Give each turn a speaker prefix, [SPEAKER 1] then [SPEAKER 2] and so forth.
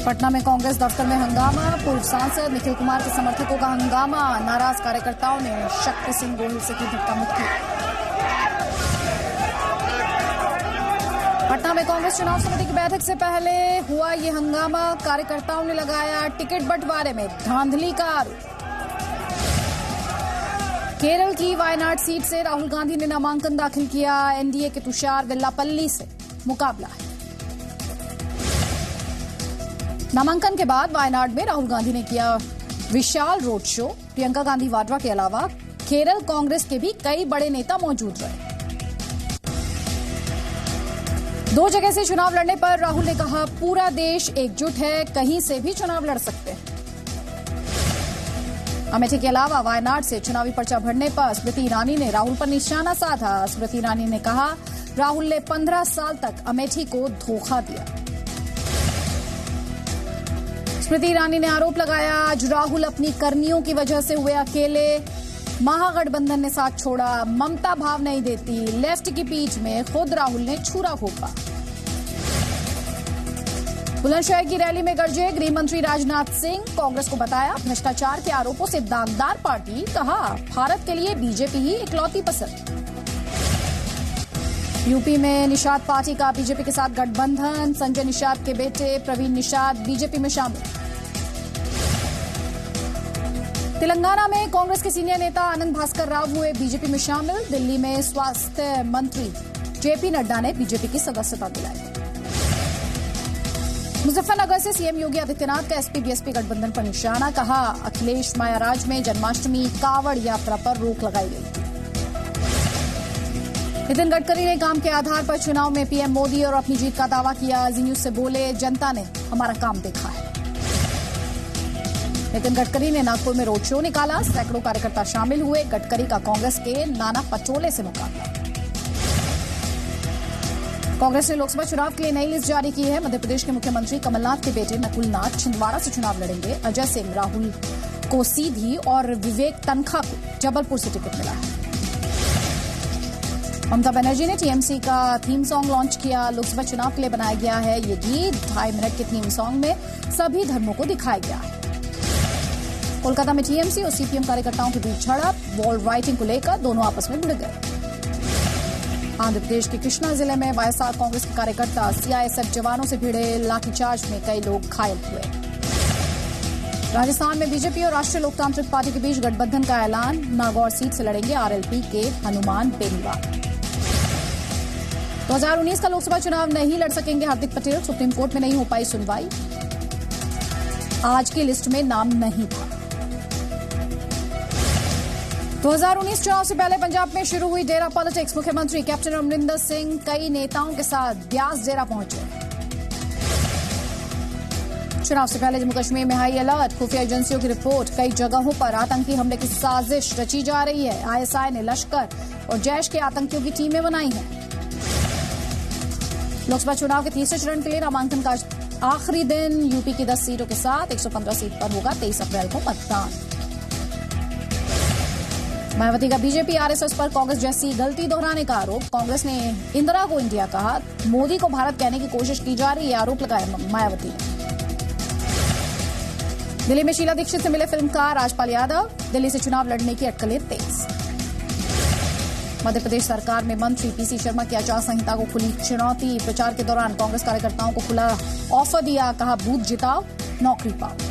[SPEAKER 1] पटना में कांग्रेस दफ्तर में हंगामा। पूर्व सांसद निखिल कुमार के समर्थकों का हंगामा। नाराज कार्यकर्ताओं ने शक्ति सिंह गोहिल से की धक्का मुक्की। पटना में कांग्रेस चुनाव समिति की बैठक से पहले हुआ ये हंगामा। कार्यकर्ताओं ने लगाया टिकट बंटवारे में धांधली का आरोप। केरल की वायनाड सीट से राहुल गांधी ने नामांकन दाखिल किया। एनडीए के तुषार वेल्लापल्ली से मुकाबला है। नामांकन के बाद वायनाड में राहुल गांधी ने किया विशाल रोड शो। प्रियंका गांधी वाड्रा के अलावा केरल कांग्रेस के भी कई बड़े नेता मौजूद रहे। दो जगह से चुनाव लड़ने पर राहुल ने कहा, पूरा देश एकजुट है, कहीं से भी चुनाव लड़ सकते हैं। अमेठी के अलावा वायनाड से चुनावी पर्चा भरने पर स्मृति ईरानी ने राहुल पर निशाना साधा। स्मृति ईरानी ने कहा, राहुल ने 15 साल तक अमेठी को धोखा दिया। स्मृति ईरानी ने आरोप लगाया, आज राहुल अपनी कर्मियों की वजह से हुए अकेले। महागठबंधन ने साथ छोड़ा, ममता भाव नहीं देती। लेफ्ट की पीठ में खुद राहुल ने छुरा घोंपा। बुलंदशहर की रैली में गरजे गृह मंत्री राजनाथ सिंह। कांग्रेस को बताया भ्रष्टाचार के आरोपों से दागदार पार्टी। कहा, भारत के लिए बीजेपी ही इकलौती पसंद। यूपी में निषाद पार्टी का बीजेपी के साथ गठबंधन। संजय निषाद के बेटे प्रवीण निषाद बीजेपी में शामिल। तेलंगाना में कांग्रेस के सीनियर नेता आनंद भास्कर राव हुए बीजेपी में शामिल। दिल्ली में स्वास्थ्य मंत्री जेपी नड्डा ने बीजेपी की सदस्यता दिलाई। मुजफ्फरनगर से सीएम योगी आदित्यनाथ का एसपी बीएसपी गठबंधन पर निशाना। कहा, अखिलेश मायाराज में जन्माष्टमी कावड़ यात्रा पर रोक लगाई गई थी। नितिन गडकरी ने काम के आधार पर चुनाव में पीएम मोदी और अपनी जीत का दावा किया। जी न्यूज से बोले, जनता ने हमारा काम देखा है। नितिन गडकरी ने नागपुर में रोड शो निकाला। सैकड़ों कार्यकर्ता शामिल हुए। गडकरी का कांग्रेस के नाना पटोले से मुकाबला। कांग्रेस ने लोकसभा चुनाव के लिए नई लिस्ट जारी की है। मध्य प्रदेश के मुख्यमंत्री कमलनाथ के बेटे नकुल नाथ छिंदवाड़ा से चुनाव लड़ेंगे। अजय सिंह राहुल को सीधी और विवेक तनखा को जबलपुर से टिकट मिला है। ममता बनर्जी ने टीएमसी का थीम सॉन्ग लॉन्च किया। लोकसभा चुनाव के लिए बनाया गया है ये गीत। 2.5 मिनट के थीम सॉन्ग में सभी धर्मों को दिखाया गया है। कोलकाता में टीएमसी और सीपीएम कार्यकर्ताओं के बीच झड़प। वॉल राइटिंग को लेकर दोनों आपस में भिड़ गए। आंध्र प्रदेश के कृष्णा जिले में वाईएसआर कांग्रेस के कार्यकर्ता सीआईएसएफ जवानों से भिड़े। लाठीचार्ज में कई लोग घायल हुए। राजस्थान में बीजेपी और राष्ट्रीय लोकतांत्रिक पार्टी के बीच गठबंधन का ऐलान। नागौर सीट से लड़ेंगे आरएलपी के हनुमान बेनीवाल। 2019 का लोकसभा चुनाव नहीं लड़ सकेंगे हार्दिक पटेल। सुप्रीम कोर्ट में नहीं हो पाई सुनवाई। आज की लिस्ट में नाम नहीं था। 2019 चुनाव से पहले पंजाब में शुरू हुई डेरा पॉलिटिक्स। मुख्यमंत्री कैप्टन अमरिंदर सिंह कई नेताओं के साथ ब्यास डेरा पहुंचे। चुनाव से पहले जम्मू कश्मीर में हाई अलर्ट। खुफिया एजेंसियों की रिपोर्ट, कई जगहों पर आतंकी हमले की साजिश रची जा रही है। आईएसआई ने लश्कर और जैश के आतंकियों की टीमें बनाई हैं। लोकसभा चुनाव के तीसरे चरण के लिए नामांकन का आखिरी दिन। यूपी की 10 सीटों के साथ 115 सीट पर होगा 23 अप्रैल को मतदान। मायावती का बीजेपी आरएसएस पर कांग्रेस जैसी गलती दोहराने का आरोप। कांग्रेस ने इंदिरा को इंडिया कहा। मोदी को भारत कहने की कोशिश की जा रही है, आरोप लगाया मायावती ने। दिल्ली में शीला दीक्षित से मिले फिल्मकार राजपाल यादव। दिल्ली से चुनाव लड़ने की अटकलें तेज। मध्य प्रदेश सरकार में मंत्री पीसी शर्मा की आचार संहिता को खुली चुनौती। प्रचार के दौरान कांग्रेस कार्यकर्ताओं को खुला ऑफर दिया। कहा, बूथ जिताओ, नौकरी पाओ।